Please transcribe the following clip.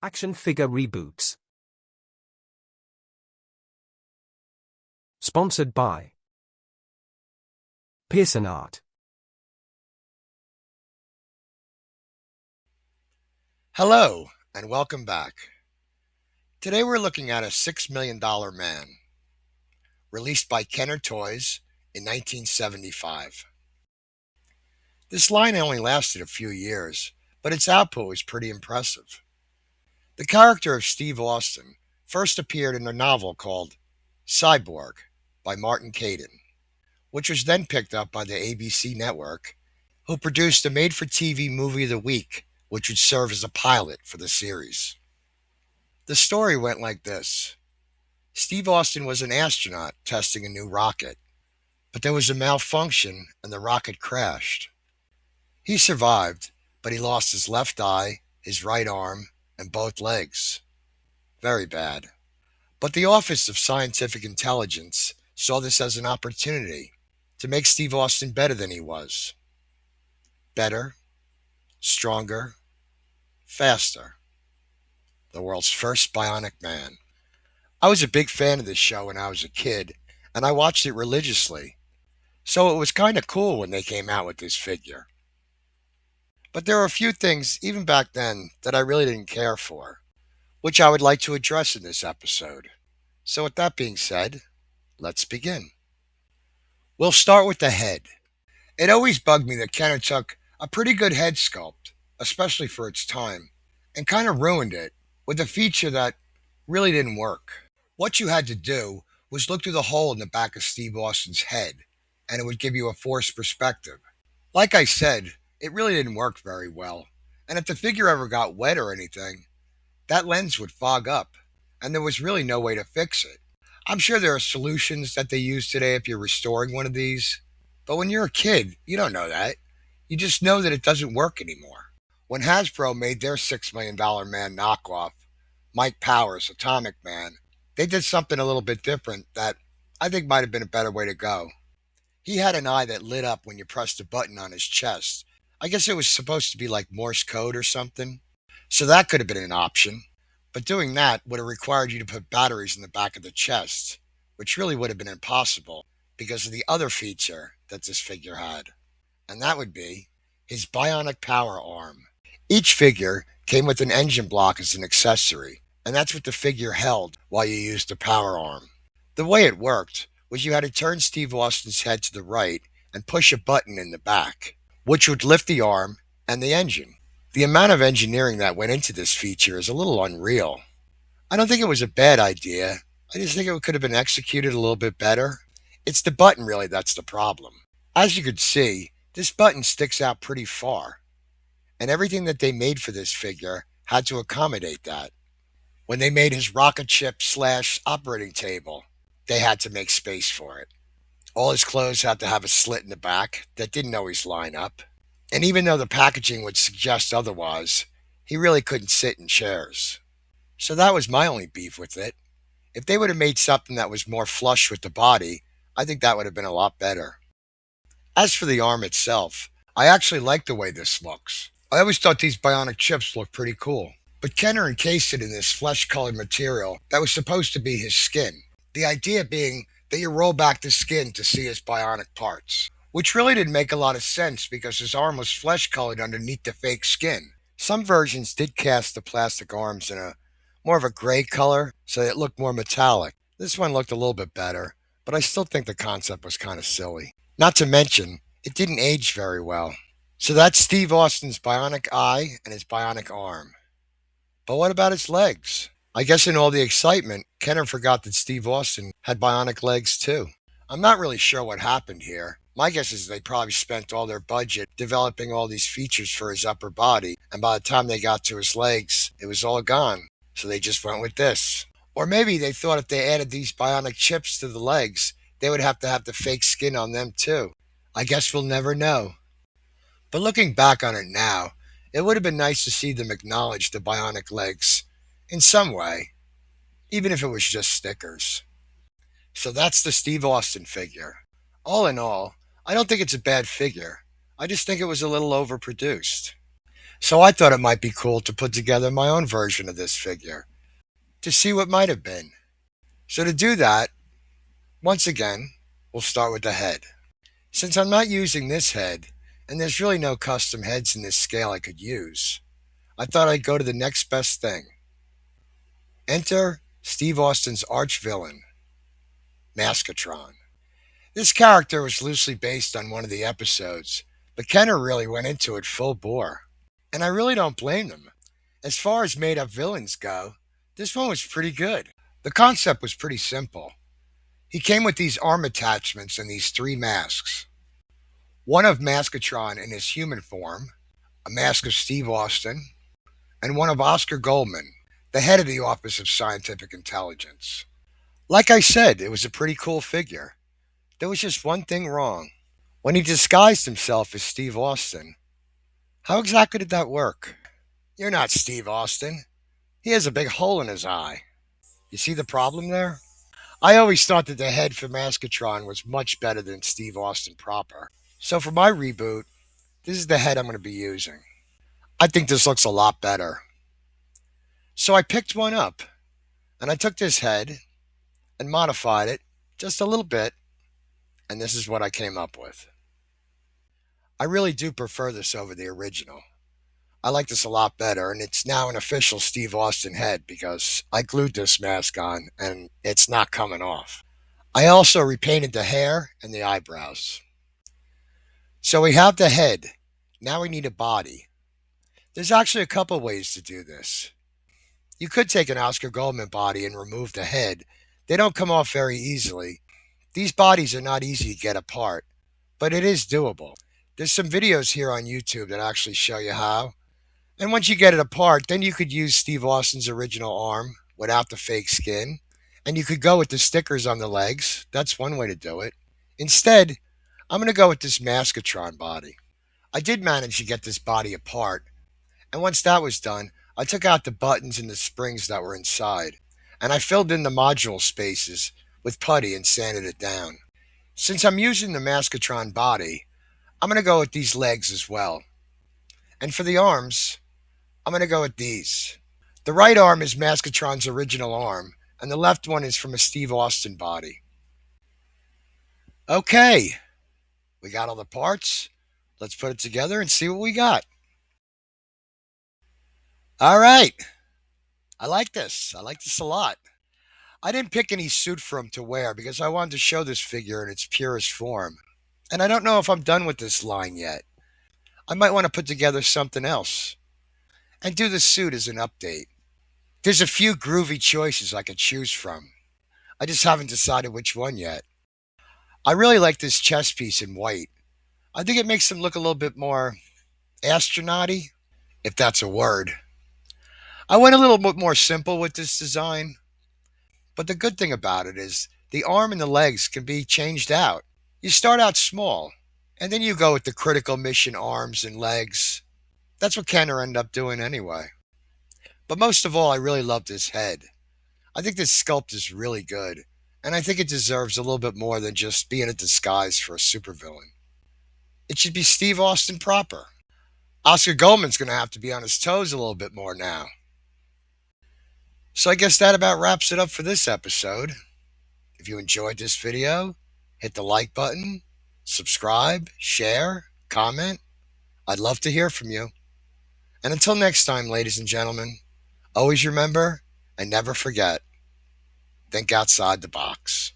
Action figure reboots. Sponsored by Pearson Art. Hello, and welcome back. Today we're looking at a $6 million man, released by Kenner Toys in 1975. This line only lasted a few years, but its output was pretty impressive. The character of Steve Austin first appeared in a novel called Cyborg by Martin Caidin, which was then picked up by the ABC network, who produced a made-for-TV movie of the week, which would serve as a pilot for the series. The story went like this. Steve Austin was an astronaut testing a new rocket, but there was a malfunction and the rocket crashed. He survived, but he lost his left eye, his right arm, and both legs. Very bad. But the Office of Scientific Intelligence saw this as an opportunity to make Steve Austin better than he was. Better, stronger, faster. The world's first bionic man. I was a big fan of this show when I was a kid, and I watched it religiously, so it was kind of cool when they came out with this figure. But there were a few things, even back then, that I really didn't care for, which I would like to address in this episode. So with that being said, let's begin. We'll start with the head. It always bugged me that Kenner took a pretty good head sculpt, especially for its time, and kind of ruined it with a feature that really didn't work. What you had to do was look through the hole in the back of Steve Austin's head, and it would give you a forced perspective. Like I said, it really didn't work very well, and if the figure ever got wet or anything, that lens would fog up, and there was really no way to fix it. I'm sure there are solutions that they use today if you're restoring one of these, but when you're a kid, you don't know that. You just know that it doesn't work anymore. When Hasbro made their $6 million man knockoff, Mike Powers' Atomic Man, they did something a little bit different that I think might have been a better way to go. He had an eye that lit up when you pressed a button on his chest. I guess it was supposed to be like Morse code or something. So that could have been an option. But doing that would have required you to put batteries in the back of the chest, which really would have been impossible because of the other feature that this figure had. And that would be his bionic power arm. Each figure came with an engine block as an accessory, and that's what the figure held while you used the power arm. The way it worked was you had to turn Steve Austin's head to the right and push a button in the back, which would lift the arm and the engine. The amount of engineering that went into this feature is a little unreal. I don't think it was a bad idea. I just think it could have been executed a little bit better. It's the button really that's the problem. As you could see, this button sticks out pretty far, and everything that they made for this figure had to accommodate that. When they made his rocket ship / operating table, they had to make space for it. All his clothes had to have a slit in the back that didn't always line up. And even though the packaging would suggest otherwise, he really couldn't sit in chairs. So that was my only beef with it. If they would have made something that was more flush with the body, I think that would have been a lot better. As for the arm itself, I actually like the way this looks. I always thought these bionic chips looked pretty cool. But Kenner encased it in this flesh-colored material that was supposed to be his skin. The idea being that you roll back the skin to see his bionic parts, which really didn't make a lot of sense because his arm was flesh-colored underneath the fake skin. Some versions did cast the plastic arms in a more of a gray color so that it looked more metallic. This one looked a little bit better, but I still think the concept was kind of silly. Not to mention, it didn't age very well. So that's Steve Austin's bionic eye and his bionic arm. But what about his legs? I guess in all the excitement, Kenner forgot that Steve Austin had bionic legs too. I'm not really sure what happened here. My guess is they probably spent all their budget developing all these features for his upper body, and by the time they got to his legs, it was all gone. So they just went with this. Or maybe they thought if they added these bionic chips to the legs, they would have to have the fake skin on them too. I guess we'll never know. But looking back on it now, it would have been nice to see them acknowledge the bionic legs in some way, even if it was just stickers. So that's the Steve Austin figure. All in all, I don't think it's a bad figure. I just think it was a little overproduced. So I thought it might be cool to put together my own version of this figure to see what might have been. So to do that, once again, we'll start with the head. Since I'm not using this head, and there's really no custom heads in this scale I could use, I thought I'd go to the next best thing. Enter Steve Austin's arch villain, Maskatron. This character was loosely based on one of the episodes, but Kenner really went into it full bore. And I really don't blame them. As far as made up villains go, this one was pretty good. The concept was pretty simple. He came with these arm attachments and these three masks. One of Maskatron in his human form, a mask of Steve Austin, and one of Oscar Goldman, the head of the Office of Scientific Intelligence. Like I said, it was a pretty cool figure. There was just one thing wrong. When he disguised himself as Steve Austin, how exactly did that work? You're not Steve Austin. He has a big hole in his eye. You see the problem there? I always thought that the head for Maskatron was much better than Steve Austin proper. So for my reboot, this is the head I'm going to be using. I think this looks a lot better. So I picked one up, and I took this head and modified it just a little bit, and this is what I came up with. I really do prefer this over the original. I like this a lot better, and it's now an official Steve Austin head because I glued this mask on and it's not coming off. I also repainted the hair and the eyebrows. So we have the head. Now we need a body. There's actually a couple ways to do this. You could take an Oscar Goldman body and remove the head. They don't come off very easily. These bodies are not easy to get apart, but it is doable. There's some videos here on YouTube that actually show you how. And once you get it apart, then you could use Steve Austin's original arm without the fake skin. And you could go with the stickers on the legs. That's one way to do it. Instead, I'm going to go with this Maskatron body. I did manage to get this body apart. And once that was done, I took out the buttons and the springs that were inside. And I filled in the module spaces with putty and sanded it down. Since I'm using the Maskatron body, I'm going to go with these legs as well. And for the arms, I'm going to go with these. The right arm is Maskatron's original arm, and the left one is from a Steve Austin body. Okay, we got all the parts. Let's put it together and see what we got. All right, I like this. I like this a lot. I didn't pick any suit for him to wear because I wanted to show this figure in its purest form. And I don't know if I'm done with this line yet. I might want to put together something else and do the suit as an update. There's a few groovy choices I could choose from. I just haven't decided which one yet. I really like this chest piece in white. I think it makes him look a little bit more astronaut-y, if that's a word. I went a little bit more simple with this design, but the good thing about it is the arm and the legs can be changed out. You start out small, and then you go with the critical mission arms and legs. That's what Kenner ended up doing anyway. But most of all, I really love this head. I think this sculpt is really good, and I think it deserves a little bit more than just being a disguise for a supervillain. It should be Steve Austin proper. Oscar Goldman's going to have to be on his toes a little bit more now. So I guess that about wraps it up for this episode. If you enjoyed this video, hit the like button, subscribe, share, comment. I'd love to hear from you. And until next time, ladies and gentlemen, always remember and never forget, think outside the box.